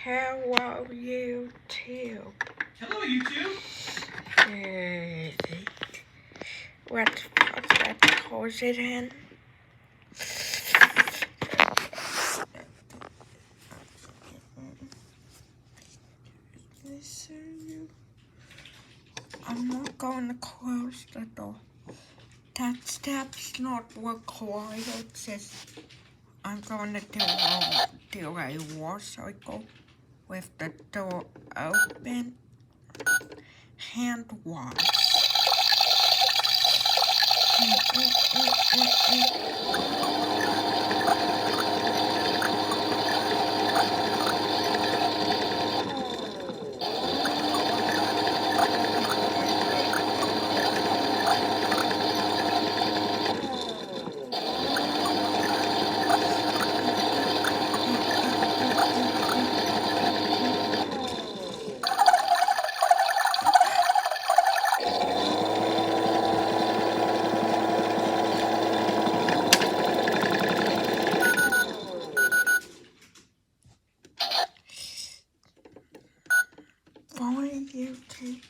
Hello, YouTube. Hello, YouTube. Let's put that close it in. I'm not going to close the door. That's not required. It says I'm going to do a war cycle with the door open. Hand wash. Bye, YouTube.